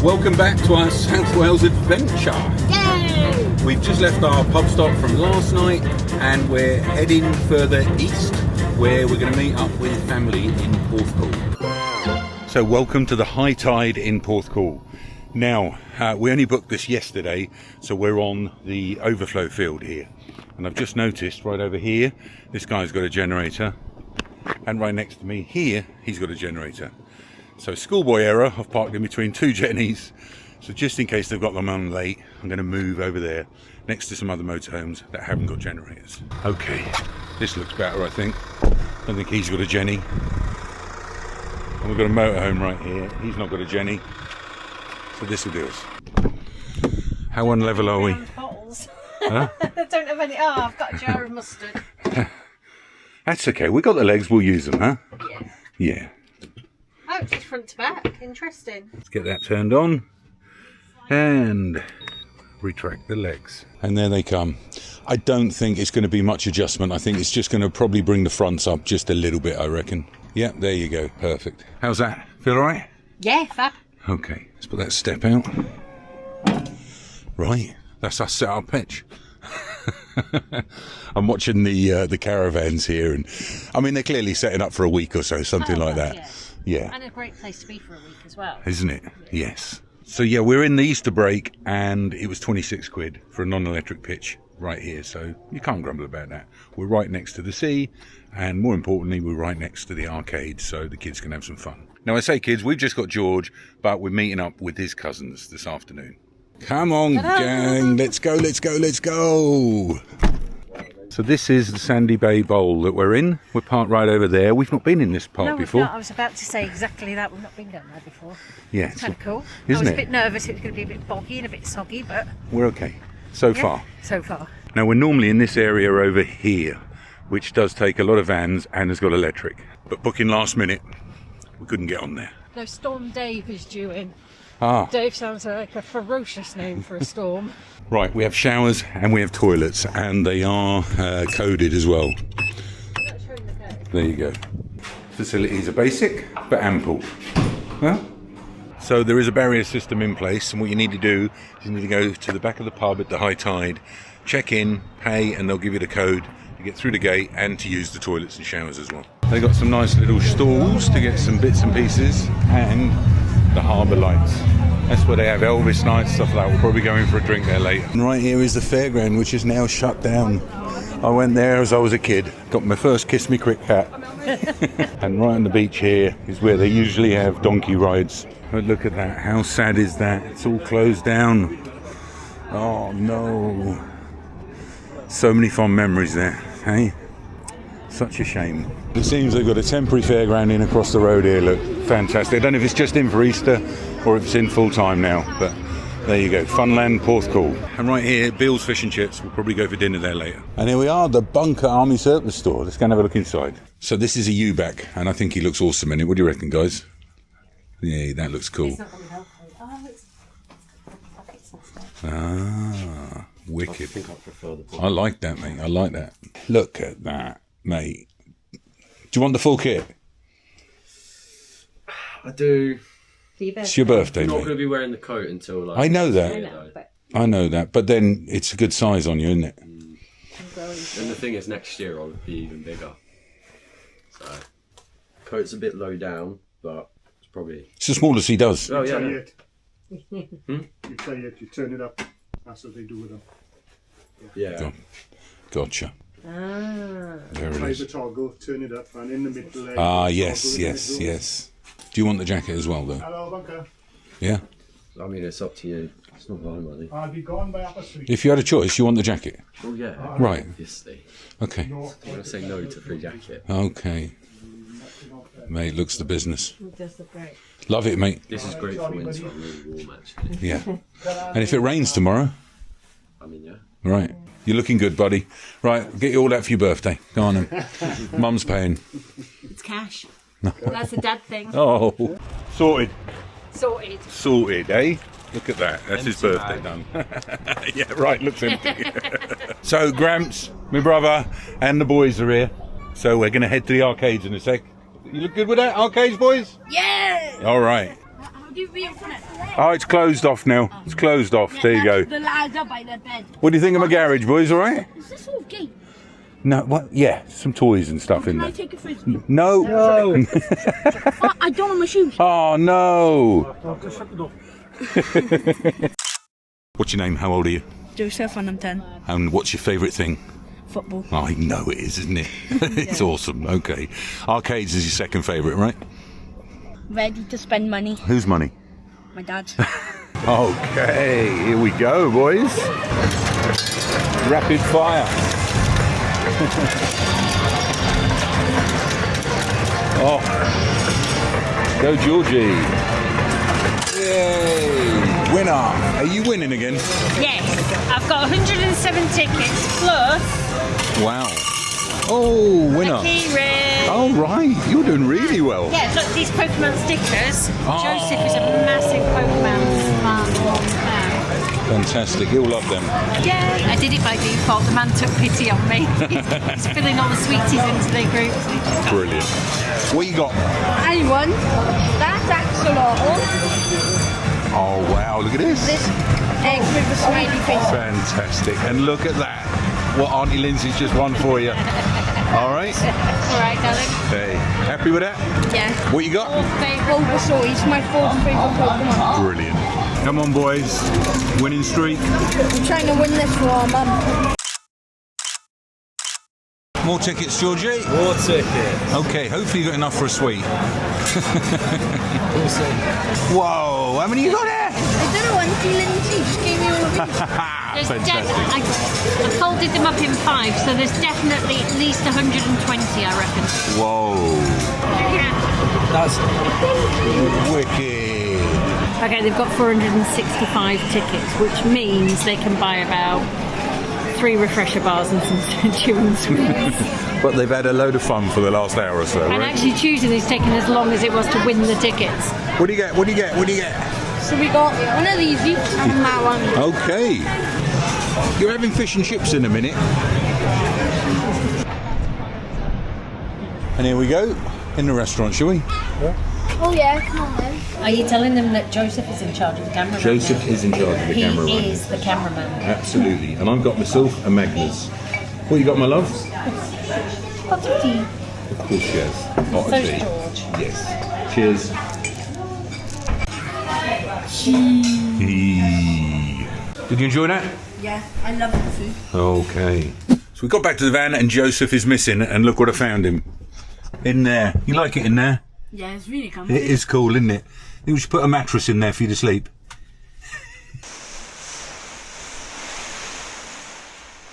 Welcome back to our South Wales adventure. Yay! We've just left our pub stop from last night and we're heading further east where we're going to meet up with family in Porthcawl. So welcome to the high tide in Porthcawl. Now, we only booked this yesterday, so we're on the overflow field here. And I've just noticed right over here, this guy's got a generator. And right next to me here, he's got a generator. So schoolboy error, I've parked in between two Jennies. So just in case they've got them on late, I'm going to move over there next to some other motorhomes that haven't got generators. Okay, this looks better, I think. I think he's got a Jenny. And we've got a motorhome right here. He's not got a Jenny. So this will do us. How unlevel are we? Bottles. Huh? I don't have any. Oh, I've got a jar of mustard. That's okay. We got the legs. We'll use them, huh? Yeah. Yeah. Oh, it's just front to back. Interesting. Let's get that turned on and retract the legs. And there they come. I don't think it's going to be much adjustment. I think it's just going to probably bring the fronts up just a little bit, I reckon. Yeah, there you go. Perfect. How's that? Feel all right? Yeah, fab. Okay, let's put that step out. Right, that's us set our pitch. I'm watching the caravans here, and I mean they're clearly setting up for a week or so, something like that. Yeah. And a great place to be for a week as well. Isn't it? Yes. So yeah, we're in the Easter break, and it was 26 quid for a non-electric pitch right here. So you can't grumble about that. We're right next to the sea, and more importantly, we're right next to the arcade, so the kids can have some fun. Now I say kids, we've just got George, but we're meeting up with his cousins this afternoon. Come on, gang, let's go, let's go, let's go. So this is the Sandy Bay Bowl that we're in. We're parked right over there. We've not been in this park before. No, I was about to say exactly that. We've not been down there before. Yeah. It's kind of cool. Isn't I was it? a bit nervous it was going to be a bit boggy and a bit soggy, but... We're okay. So far. So far. Now we're normally in this area over here, which does take a lot of vans and has got electric. But booking last minute, we couldn't get on there. No, Storm Dave is due in. Ah. Dave sounds like a ferocious name for a storm. Right, we have showers and we have toilets, and they are coded as well. There you go. Facilities are basic, but ample. Huh? So there is a barrier system in place, and what you need to do is you need to go to the back of the pub at the high tide, check in, pay, and they'll give you the code to get through the gate and to use the toilets and showers as well. They've got some nice little stalls to get some bits and pieces, and the harbour lights. That's where they have Elvis nights, stuff like that. We'll probably go in for a drink there later. And right here is the fairground, which is now shut down. I went there as I was a kid, got my first Kiss Me Crick hat. And right on the beach here is where they usually have donkey rides. But look at that, how sad is that? It's all closed down. Oh no. So many fond memories there, hey? Such a shame. It seems they've got a temporary fairground in across the road here. Look, fantastic. I don't know if it's just in for Easter or if it's in full time now, but there you go. Funland Porthcawl. And right here, Bill's Fish and Chips. We'll probably go for dinner there later. And here we are, the Bunker Army Surplus Store. Let's go and have a look inside. So this is a U-back, and I think he looks awesome in it. What do you reckon, guys? Yeah, that looks cool. Ah, wicked. I like that, mate. I like that. Look at that, mate. Do you want the full kit? I do. It's your birthday, I'm not mate. going to be wearing the coat until like... I know that. I know that. But then it's a good size on you, isn't it? And the thing is, next year I'll be even bigger. So, coat's a bit low down, but it's probably... It's as small as he does. Oh, yeah. You tie it, you turn it up. That's what they do with them. Yeah. Gotcha. Ah. There it Tie is. the toggle, turn it up, and in the middle... Ah, yes, yes, yes. Do you want the jacket as well, though? Hello, Bunker. Yeah? I mean, it's up to you. It's not my money. I'll be gone by half past 3. If you had a choice, you want the jacket? Oh, yeah. Right. Obviously. Okay. No, I'm going to say no to free jacket. Okay. Mate, looks the business. It does look great. Love it, mate. This is great for winter. I'm really warm, actually. Yeah. And if it rains tomorrow? I mean, yeah. Right. You're looking good, buddy. Right, get you all out for your birthday. Go on then. Mum's paying. It's cash. That's a dad thing. Oh. Sorted. Sorted. Sorted, eh? Look at that. That's his birthday done. Yeah, right. Looks empty. So, Gramps, my brother, and the boys are here. So we're going to head to the arcades in a sec. You look good with that, arcades, boys? Yeah! All right. Oh, it's closed off now. It's closed off. There you go. The ladder by the bed. What do you think of my garage, boys? All right? Is this all game? No, what? Yeah, some toys and stuff in Can I there. take a frisbee? No. No. Oh, I don't have my shoes. Oh no. Just shut the door. What's your name? How old are you? Joseph and I'm 10. And what's your favourite thing? Football. Oh, I know it is, isn't it? It's awesome. Okay. Arcades is your second favourite, right? Ready to spend money. Whose money? My dad's. Okay, here we go, boys. Rapid fire. Oh, go Georgie. Yay, winner. Are you winning again? Yes, I've got 107 tickets plus Wow. Oh, winner. keyring. Oh, right, you're doing really well. Yeah, look, these Pokemon stickers. Oh. Joseph is a massive Pokemon fan. Fantastic, he'll love them. Yay! I did it by default. The man took pity on me. He's filling all the sweeties into their groups. Brilliant. What you got? I won. That's axolotl. Oh, wow, look at this. This egg with a smiley face. Fantastic, and look at that. What Auntie Lindsay's just won for you. All right. All right, darling. Hey, happy with that? Yeah. What you got? Bulbasaur. He's my fourth favourite Pokemon. Brilliant. Come on, boys. Winning streak. I'm trying to win this for our mum. More tickets, Georgie? More tickets. Okay, hopefully you got enough for a sweet. We'll see. Whoa, how many you got there? I don't know, Auntie Lyndsay just gave me all of these. There's Fantastic. I folded them up in 5, so there's definitely at least 120, I reckon. Whoa, That's wicked. Okay, they've got 465 tickets, which means they can buy about 3 refresher bars and some chewing sweets. But they've had a load of fun for the last hour or so, And right? actually choosing is taking as long as it was to win the tickets. What do you get? What do you get? What do you get? So we got one of these each and that one. Okay. You're having fish and chips in a minute. And here we go, in the restaurant, shall we? Oh yeah, come on then. Are you telling them that Joseph is in charge of the camera? Joseph is in charge of the camera. He is the cameraman. Absolutely. And I've got myself a Magnus. What you got, my love? Pot of tea. Of course she has. Hot So's tea. George. Yes. Cheers. Did you enjoy that? Yeah, I love the food. Okay. So we got back to the van and Joseph is missing, and look what I found him. In there. You like it in there? Yeah, it's really comfy. It is cool, isn't it? You should put a mattress in there for you to sleep.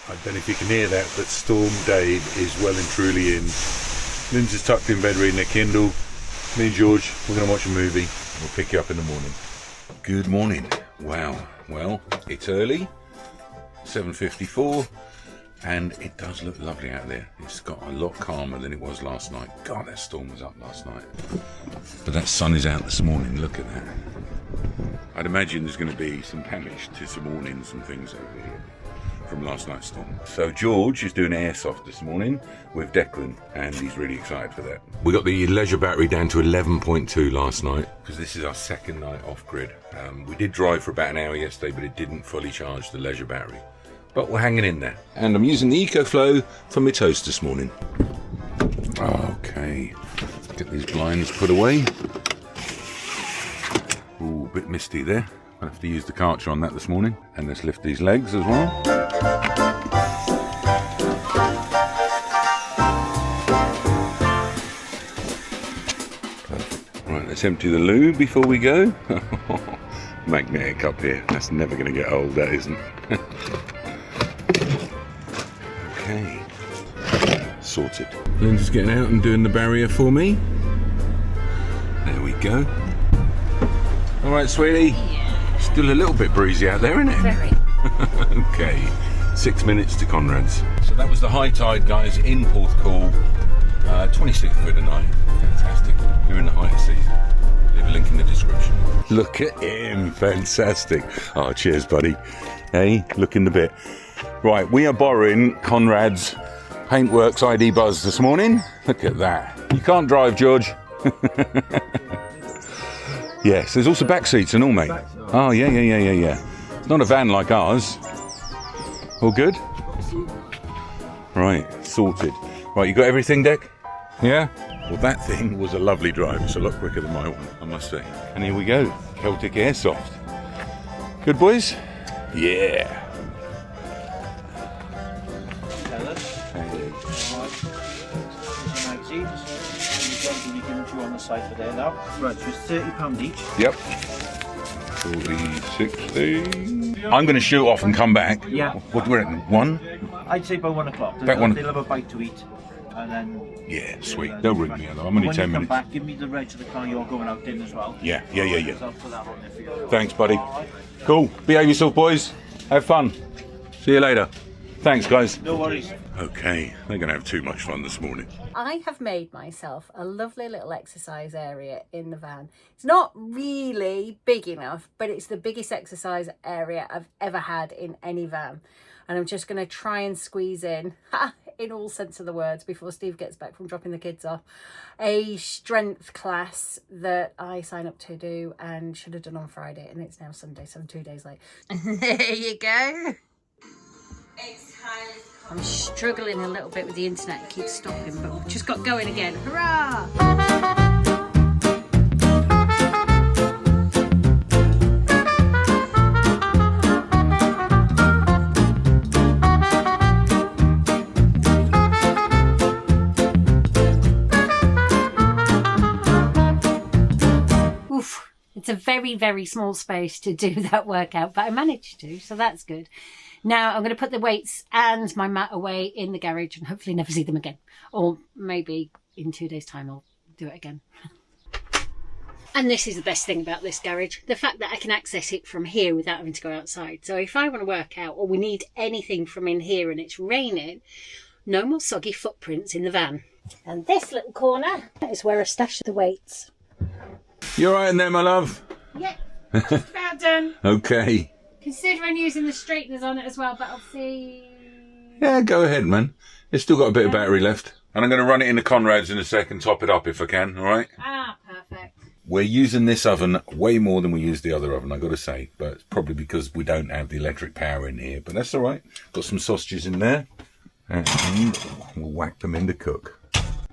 I don't know if you can hear that, but Storm Dave is well and truly in. Lynn's tucked in bed reading her Kindle. Me and George, we're going to watch a movie. We'll pick you up in the morning. Good morning. Wow. Well, it's early, 7:54, and it does look lovely out there. It's got a lot calmer than it was last night. God, that storm was up last night. But that sun is out this morning. Look at that. I'd imagine there's going to be some damage to some awnings and things over here from last night's storm. So George is doing airsoft this morning with Declan, and he's really excited for that. We got the leisure battery down to 11.2 last night, because this is our second night off grid. We did drive for about an hour yesterday, but it didn't fully charge the leisure battery. But we're hanging in there. And I'm using the EcoFlow for my toast this morning. Okay, get these blinds put away. Ooh, a bit misty there. I have to use the Karcher on that this morning. And let's lift these legs as well. Perfect. Right, let's empty the loo before we go. Magnetic up here. That's never going to get old, that isn't. Okay. Sorted. Lynn's getting out and doing the barrier for me. There we go. All right, sweetie. Still a little bit breezy out there, isn't it? Very. Okay, 6 minutes to Conrad's. So that was the high tide, guys, in Porthcawl. 26 quid a night. Fantastic. You're in the height of season. Leave a link in the description. Look at him. Fantastic. Oh, cheers, buddy. Hey, looking the bit. Right, we are borrowing Conrad's Paintworks ID Buzz this morning. Look at that. You can't drive, George. Yes, there's also back seats and all, mate. Oh, yeah. It's not a van like ours. All good? Right, sorted. Right, you got everything, Dec? Yeah? Well, that thing was a lovely drive. It's a lot quicker than my one, I must say. And here we go, Celtic Airsoft. Good, boys? Yeah. You can chew on the side for there now. Right, so it's £30 each. Yep. 40, 60. I'm going to shoot off and come back. Yeah. What do you reckon? 1? I'd say by 1 o'clock. About 1. They'll have a bite to eat. And then... Yeah, sweet. They'll ring me. I'm only 10 when you come minutes. back, give me the reg of the car you're going out in as well. Yeah. So I'll put that on there for you. Thanks, buddy. Cool. Behave yourself, boys. Have fun. See you later. Thanks, guys. No worries. Okay, they're going to have too much fun this morning. I have made myself a lovely little exercise area in the van. It's not really big enough, but it's the biggest exercise area I've ever had in any van. And I'm just going to try and squeeze in all sense of the words, before Steve gets back from dropping the kids off, a strength class that I signed up to do and should have done on Friday. And it's now Sunday, so I'm 2 days late. There you go. I'm struggling a little bit with the internet, it keeps stopping, but we've just got going again. Hurrah! Oof, it's a very, very small space to do that workout, but I managed to, so that's good. Now I'm going to put the weights and my mat away in the garage and hopefully never see them again. Or maybe in 2 days' time I'll do it again. And this is the best thing about this garage, the fact that I can access it from here without having to go outside. So if I want to work out or we need anything from in here and it's raining, no more soggy footprints in the van. And this little corner is where I stash the weights. You all right in there, my love? Yep, just about done. Okay. Considering using the straighteners on it as well, but I'll see. Yeah, go ahead, man. It's still got a bit of battery left. And I'm going to run it into Conrad's in a second, top it up if I can, all right? Ah, perfect. We're using this oven way more than we use the other oven, I've got to say. But it's probably because we don't have the electric power in here. But that's all right. Got some sausages in there. And we'll whack them in to cook.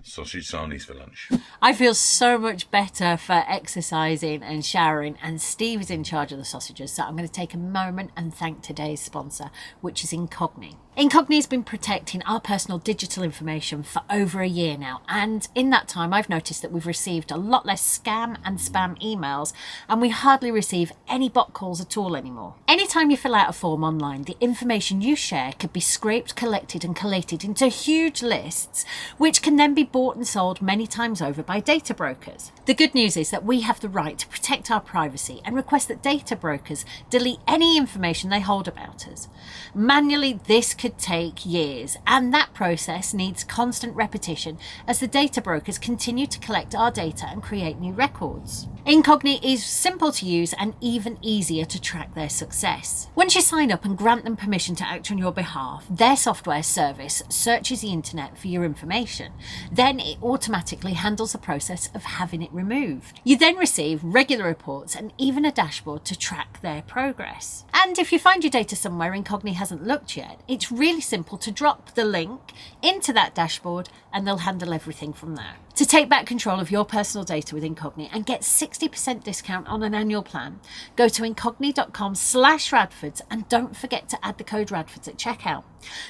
Sausage sarnies for lunch. I feel so much better for exercising and showering, and Steve is in charge of the sausages, so I'm going to take a moment and thank today's sponsor, which is Incogni. Incogni has been protecting our personal digital information for over a year now, and in that time I've noticed that we've received a lot less scam and spam emails, and we hardly receive any bot calls at all anymore. Anytime you fill out a form online, the information you share could be scraped, collected and collated into huge lists, which can then be bought and sold many times over by data brokers. The good news is that we have the right to protect our privacy and request that data brokers delete any information they hold about us. Manually, this could take years, and that process needs constant repetition as the data brokers continue to collect our data and create new records. Incogni is simple to use and even easier to track their success. Once you sign up and grant them permission to act on your behalf, their software service searches the internet for your information. Then it automatically handles the process of having it removed. You then receive regular reports and even a dashboard to track their progress. And if you find your data somewhere Incogni hasn't looked yet, it's really simple to drop the link into that dashboard and they'll handle everything from there. To take back control of your personal data with Incogni and get 60% discount on an annual plan, go to incogni.com/Radfords and don't forget to add the code Radfords at checkout.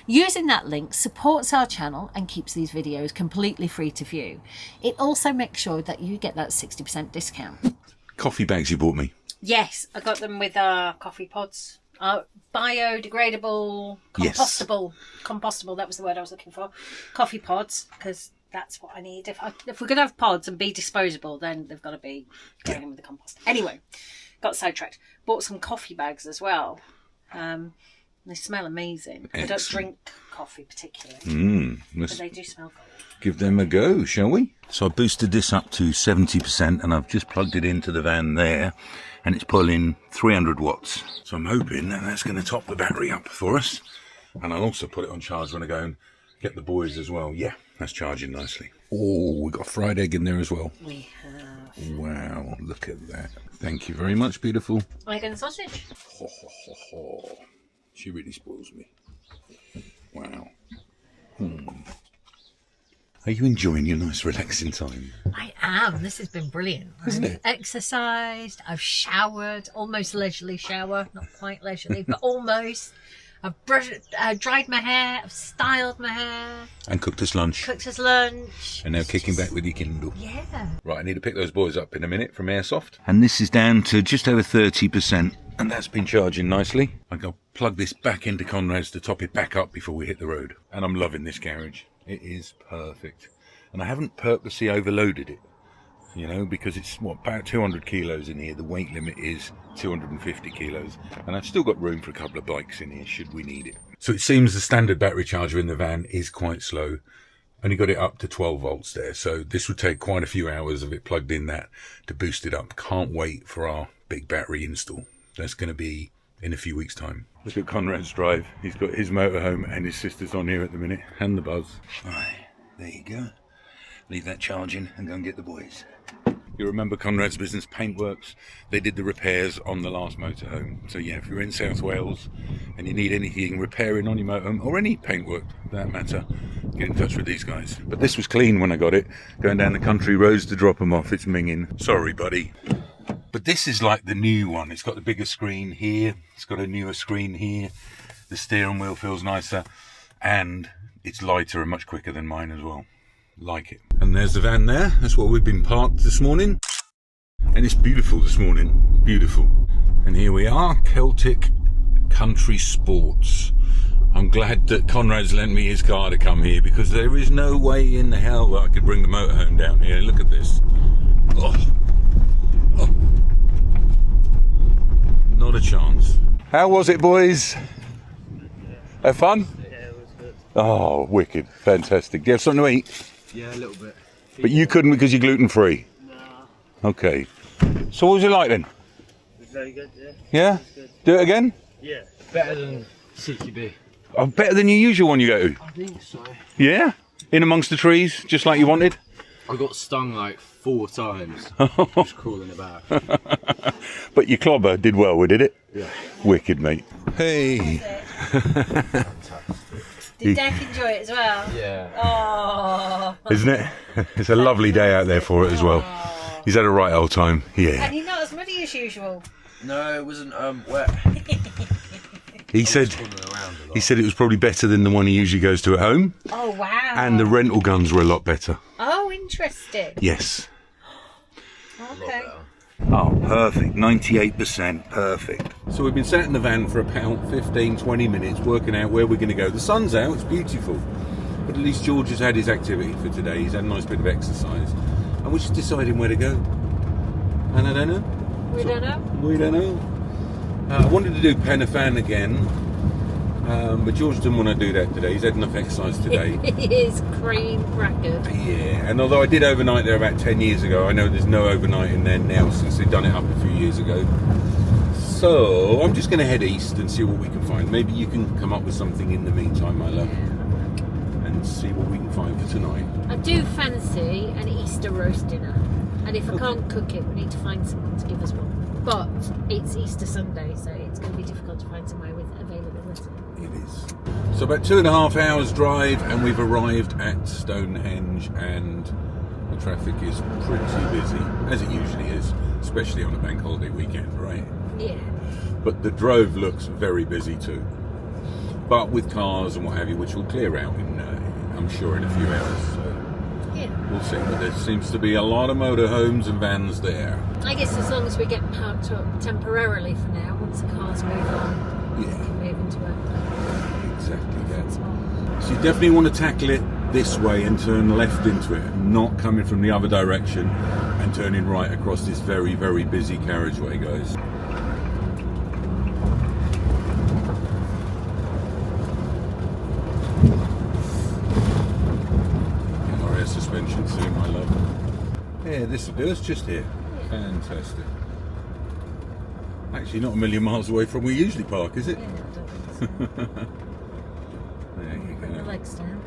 Using that link supports our channel and keeps these videos completely free to view. It also makes sure that you get that 60% discount. Coffee bags you bought me. Yes, I got them with our coffee pods. Biodegradable, compostable. Yes. Compostable, that was the word I was looking for. Coffee pods, because that's what I need. If we're going to have pods and be disposable, then they've got to be going in with the compost. Anyway, got sidetracked. Bought some coffee bags as well. They smell amazing. Excellent. I don't drink coffee particularly, but they do smell good. Give them a go, shall we? So I boosted this up to 70% and I've just plugged it into the van there and it's pulling 300 watts. So I'm hoping that that's going to top the battery up for us. And I'll also put it on charge when I go and get the boys as well. Yeah, that's charging nicely. Oh, we've got a fried egg in there as well. We have. Wow, look at that. Thank you very much, beautiful. Egg and sausage. Ho, ho, ho, ho. She really spoils me. Wow. Are you enjoying your nice relaxing time? I am. This has been brilliant. Isn't I've it? exercised, I've showered, almost leisurely shower, not quite leisurely, but almost. I've dried my hair, I've styled my hair, And cooked us lunch. cooked us lunch. And now kicking back with your Kindle. Yeah. Right, I need to pick those boys up in a minute from Airsoft. And this is down to just over 30%. And that's been charging nicely. I'm going to plug this back into Conrad's to top it back up before we hit the road. And I'm loving this garage. It is perfect. And I haven't purposely overloaded it. You know, because it's, about 200 kilos in here. The weight limit is 250 kilos. And I've still got room for a couple of bikes in here, should we need it. So it seems the standard battery charger in the van is quite slow. Only got it up to 12 volts there. So this would take quite a few hours of it plugged in that to boost it up. Can't wait for our big battery install. That's going to be in a few weeks' time. Look at Conrad's drive. He's got his motorhome and his sister's on here at the minute. And the Buzz. Right, there you go. Leave that charging and go and get the boys. You remember Conrad's business, Paintworks? They did the repairs on the last motorhome. So yeah, if you're in South Wales and you need anything repairing on your motorhome, or any paintwork for that matter, get in touch with these guys. But this was clean when I got it. Going down the country roads to drop them off, it's minging. Sorry, buddy. But this is like the new one. It's got the bigger screen here. It's got a newer screen here. The steering wheel feels nicer. And it's lighter and much quicker than mine as well. Like it. And there's the van there. That's what we've been parked this morning. And it's beautiful this morning. Beautiful. And here we are, Celtic Country Sports. I'm glad that Conrad's lent me his car to come here, because there is no way in the hell that I could bring the motorhome down here. Look at this. Oh. Oh. Not a chance. How was it, boys? Have fun? Yeah, it was good. Oh, wicked. Fantastic. Do you have something to eat? Yeah, a little bit. But you couldn't because you're gluten free? Nah, Okay. So what was it like then? it was very good, yeah. Yeah? Good. Do it again? Yeah. Better than CQB. Oh, better than your usual one you go to? I think so. Yeah? In amongst the trees, just like you wanted? I got stung like 4 times. Just crawling about. But your clobber did well, did it? Yeah. Wicked, mate. Hey. Did Dec enjoy it as well? Yeah. Oh. Isn't it? It's a lovely day out there for it as well. He's had a right old time. Yeah. And you're not as muddy as usual. No, it wasn't wet. He said it was probably better than the one he usually goes to at home. Oh, wow. And the rental guns were a lot better. Oh, interesting. Yes. Okay. Oh, perfect. 98%. Perfect. So we've been sat in the van for about 15, 20 minutes working out where we're going to go. The sun's out. It's beautiful. But at least George has had his activity for today. He's had a nice bit of exercise. And we're just deciding where to go. And I don't know. We don't know. We don't know. I wanted to do Penafan again. But George didn't want to do that today. He's had enough exercise today. It is cream crackers. Yeah, and although I did overnight there about 10 years ago, I know there's no overnight in there now since they've done it up a few years ago. So I'm just going to head east and see what we can find. Maybe you can come up with something in the meantime, my love, and see what we can find for tonight. I do fancy an Easter roast dinner. And if I can't cook it, we need to find someone to give us one. But it's Easter Sunday, so it's going to be difficult to find somewhere with availability. It is. So about 2.5 hours drive and we've arrived at Stonehenge, and the traffic is pretty busy, as it usually is, especially on a bank holiday weekend, right? Yeah. But the drove looks very busy too. But with cars and what have you, which will clear out in, I'm sure, in a few hours. So Yeah. we'll see. But there seems to be a lot of motorhomes and vans there. I guess as long as we get parked up temporarily for now, once the cars move on, we Yeah, can move into it. exactly that. So you definitely want to tackle it this way and turn left into it, not coming from the other direction and turning right across this very, very busy carriageway, guys. Our air suspension soon, my love. Yeah, this will do us just here. Fantastic. Actually, not a million miles away from where we usually park, is it? Yeah, I don't think so. There you Bring your go. legs down.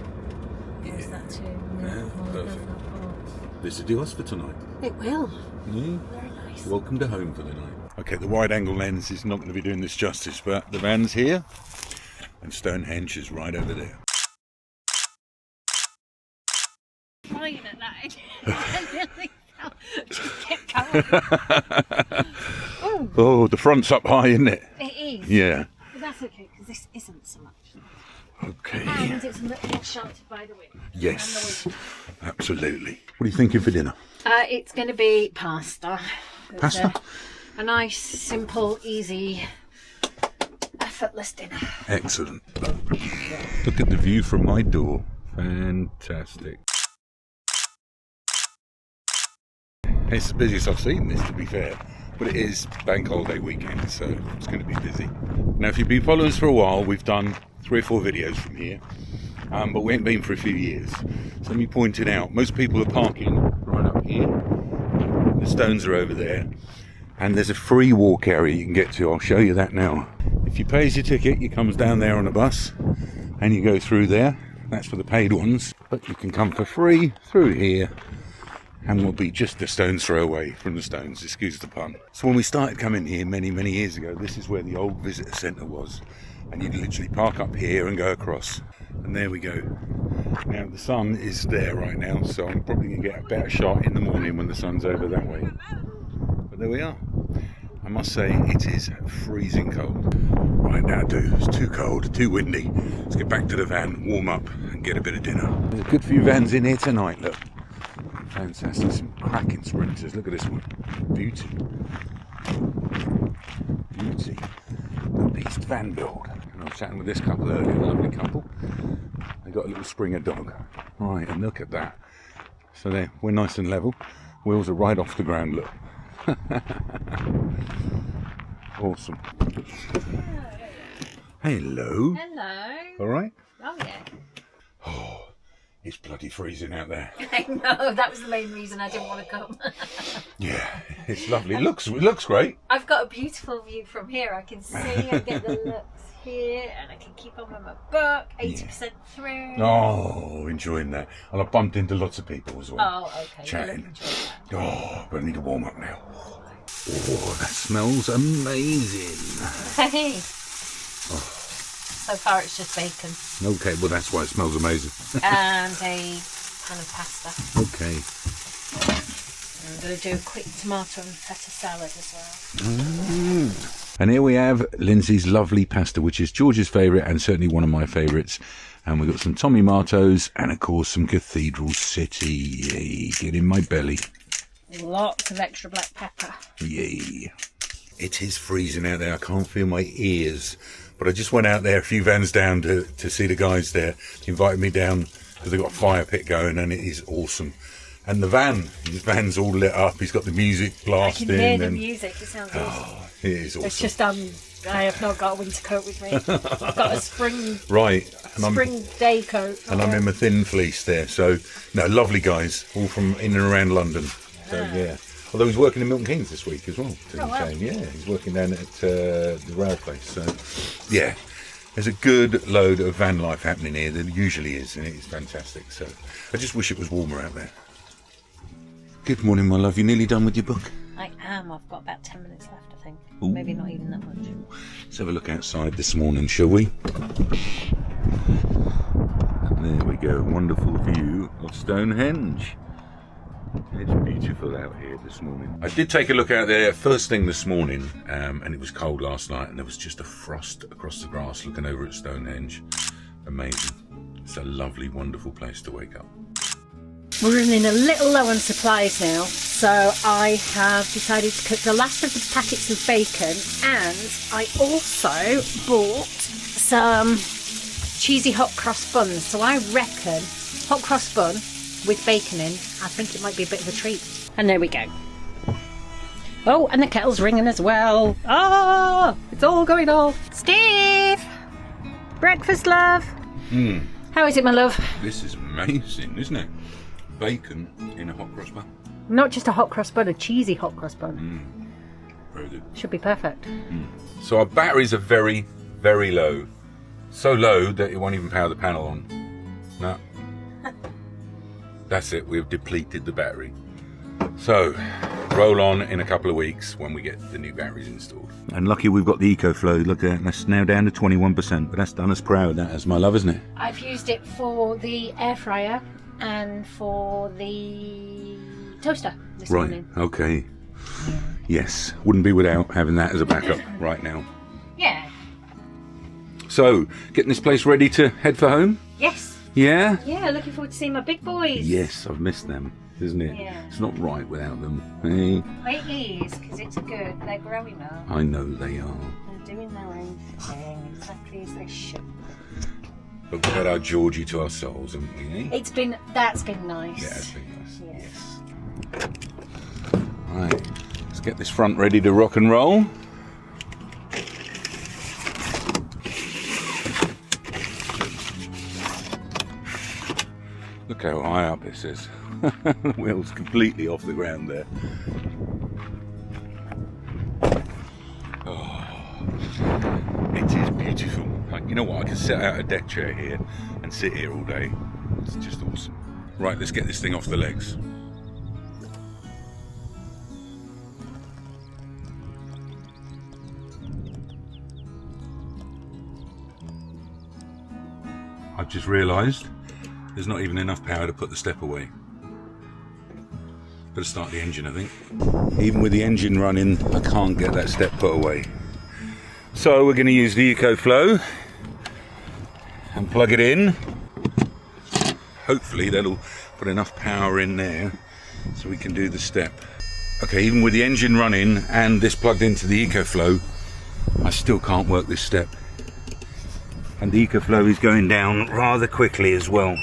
There's that too. Yeah, More perfect. of that part. visited us for tonight. It will. Yeah. Very nice. Welcome to home for the night. Okay, the wide-angle lens is not going to be doing this justice, but the van's here, and Stonehenge is right over there. Flying at that. Just kept going. Oh, the front's up high, isn't it? It is. Yeah. But that's okay, because this isn't so much. Okay. And it's a little bit sheltered by the wind. Yes, absolutely. What are you thinking for dinner? It's going to be pasta. It's Pasta? A nice, simple, easy, effortless dinner. Excellent. Look at the view from my door. Fantastic. It's the busiest I've seen this, to be fair. But it is bank holiday weekend, so it's going to be busy. Now, if you've been following us for a while, we've done 3 or 4 videos from here. But we haven't been for a few years. So let me point it out. Most people are parking right up here. The stones are over there. And there's a free walk area you can get to. I'll show you that now. If you pay your ticket, you comes down there on a bus and you go through there. That's for the paid ones. But you can come for free through here. And we'll be just a stone's throw away from the stones, excuse the pun. So when we started coming here many, many years ago, this is where the old visitor centre was. And you'd literally park up here and go across. And there we go. Now the sun is there right now, so I'm probably going to get a better shot in the morning when the sun's over that way. But there we are. I must say it is freezing cold. Right now, it's too cold, too windy. Let's get back to the van, warm up and get a bit of dinner. There's a good few vans in here tonight, look. Fantastic, some cracking sprinters. Look at this one. Beauty. Beauty. The Beast van build. And I was chatting with this couple earlier, a lovely couple. They got a little Springer dog. Right, and look at that. So we're nice and level. Wheels are right off the ground, look. Awesome. Hello. Hello. All right? Oh, yeah. Oh, it's bloody freezing out there. I know, that was the main reason I didn't want to come. Yeah, it's lovely. It looks great. I've got a beautiful view from here. I can see and get the looks here, and I can keep on with my book, 80% through. Oh, enjoying that. And I've bumped into lots of people as well. Oh, okay. Chatting. Oh, but I need to warm up now. Oh, that smells amazing. Hey. So far it's just bacon. Okay, well that's why it smells amazing. And a pan of pasta. Okay. I'm going to do a quick tomato and feta salad as well. And here we have Lindsay's lovely pasta, which is George's favourite and certainly one of my favourites. And we've got some Tommy Martos and of course some Cathedral City. Yay, get in my belly. Lots of extra black pepper. Yay. It is freezing out there. I can't feel my ears. But I just went out there a few vans down to see the guys there. They invited me down because they've got a fire pit going and it is awesome. And his van's all lit up. He's got the music blasting. I can hear the music. It sounds awesome. Oh, it is awesome. It's just I have not got a winter coat with me. I've got a spring day coat. And I'm in my thin fleece there. So, no, lovely guys, all from in and around London. So, yeah. Although he's working in Milton Keynes this week as well. Wow. Yeah, he's working down at the rail place. So, yeah, there's a good load of van life happening here. There usually is, and it is fantastic. So, I just wish it was warmer out there. Good morning, my love. You nearly done with your book? I am. I've got about 10 minutes left, I think. Ooh. Maybe not even that much. Let's have a look outside this morning, shall we? There we go. Wonderful view of Stonehenge. It's beautiful out here this morning. I did take a look out there first thing this morning, and it was cold last night, and there was just a frost across the grass looking over at Stonehenge. Amazing. It's a lovely, wonderful place to wake up. We're running a little low on supplies now, so I have decided to cook the last of the packets of bacon, and I also bought some cheesy hot cross buns. So I reckon hot cross bun with bacon in, I think it might be a bit of a treat. And there we go. Oh, and the kettle's ringing as well. Ah, it's all going off. Steve! Breakfast, love. How is it, my love? This is amazing, isn't it? Bacon in a hot cross bun. Not just a hot cross bun, a cheesy hot cross bun. Very good. Should be perfect. So our batteries are very, very low. So low that it won't even power the panel on. No. That's it, we've depleted the battery. So, roll on in a couple of weeks when we get the new batteries installed. And lucky we've got the EcoFlow, look at that, that's now down to 21%, but that's done us proud, that is, my love, isn't it? I've used it for the air fryer and for the toaster this morning. Okay. Yes, wouldn't be without having that as a backup right now. Yeah. So, getting this place ready to head for home? Yes. Yeah? Yeah, looking forward to seeing my big boys. Yes, I've missed them, isn't it? Yeah. It's not right without them. Hey? It is, because it's good. They're growing up. I know they are. They're doing their own thing, exactly as they should. But we've had our Georgie to ourselves, haven't we? Eh? That's been nice. Yeah, it's been nice. Yes. Right, let's get this front ready to rock and roll. Look how high up this is. The wheel's completely off the ground there. Oh, it is beautiful. Like, you know what, I can set out a deck chair here and sit here all day. It's just awesome. Right, let's get this thing off the legs. I've just realised there's not even enough power to put the step away. Better start the engine, I think. Even with the engine running, I can't get that step put away. So we're going to use the EcoFlow and plug it in. Hopefully that'll put enough power in there so we can do the step. Okay, even with the engine running and this plugged into the EcoFlow, I still can't work this step. And the EcoFlow is going down rather quickly as well.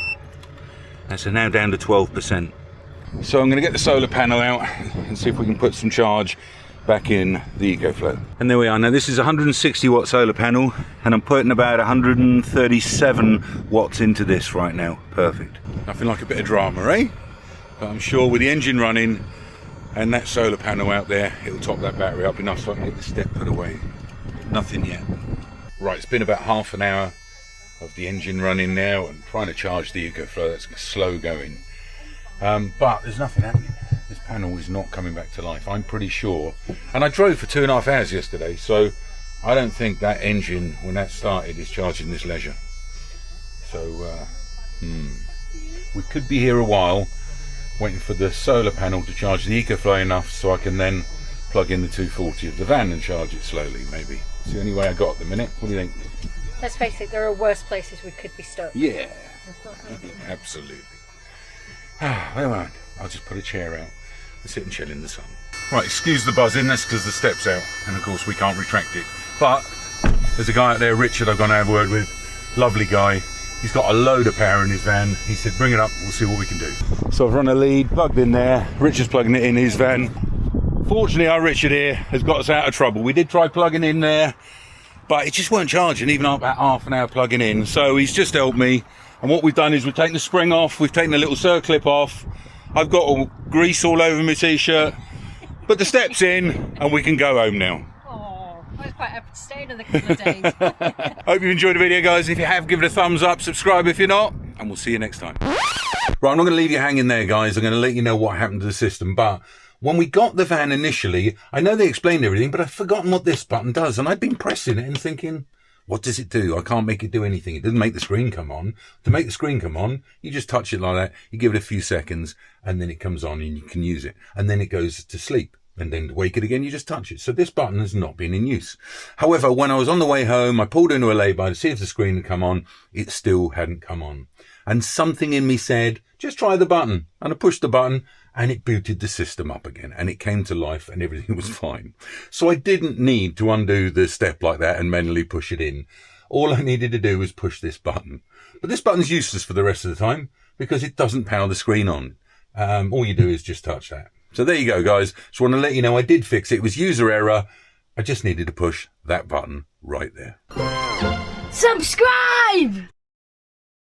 And so now down to 12%. So I'm going to get the solar panel out and see if we can put some charge back in the EcoFlow. And there we are. Now this is a 160 watt solar panel and I'm putting about 137 watts into this right now. Perfect. Nothing like a bit of drama, eh? But I'm sure with the engine running and that solar panel out there, it'll top that battery up enough so I can get the step put away. Nothing yet. Right, it's been about half an hour of the engine running now and trying to charge the EcoFlow. That's slow going. But there's nothing happening. This panel is not coming back to life, I'm pretty sure. And I drove for 2.5 hours yesterday, so I don't think that engine, when that started, is charging this leisure. So, we could be here a while, waiting for the solar panel to charge the EcoFlow enough so I can then plug in the 240 of the van and charge it slowly, maybe. It's the only way I got at the minute. What do you think? Let's face it, there are worse places we could be stuck. Yeah, absolutely. Never mind. I'll just put a chair out and sit and chill in the sun. Right, excuse the buzzing, that's because the step's out, and of course we can't retract it. But there's a guy out there, Richard, I've gone to have a word with. Lovely guy. He's got a load of power in his van. He said, bring it up, we'll see what we can do. So I've run a lead, plugged in there. Richard's plugging it in his van. Fortunately, our Richard here has got us out of trouble. We did try plugging in there, but it just weren't charging, even after about half an hour plugging in. So he's just helped me. And what we've done is we've taken the spring off, we've taken the little circlip off. I've got all grease all over my t-shirt. Put the steps in and we can go home now. Oh, I was quite happy to stay another couple of days. Hope you enjoyed the video, guys. If you have, give it a thumbs up, subscribe if you're not, and we'll see you next time. Right, I'm not going to leave you hanging there, guys. I'm going to let you know what happened to the system. But when we got the van initially, I know they explained everything, but I've forgotten what this button does. And I've been pressing it and thinking, what does it do? I can't make it do anything. It doesn't make the screen come on. To make the screen come on, you just touch it like that. You give it a few seconds and then it comes on and you can use it. And then it goes to sleep. And then to wake it again, you just touch it. So this button has not been in use. However, when I was on the way home, I pulled into a lay-by to see if the screen had come on. It still hadn't come on. And something in me said, just try the button. And I pushed the button and it booted the system up again. And it came to life and everything was fine. So I didn't need to undo the step like that and manually push it in. All I needed to do was push this button. But this button's useless for the rest of the time because it doesn't power the screen on. All you do is just touch that. So there you go, guys. Just want to let you know I did fix it. It was user error. I just needed to push that button right there. Subscribe!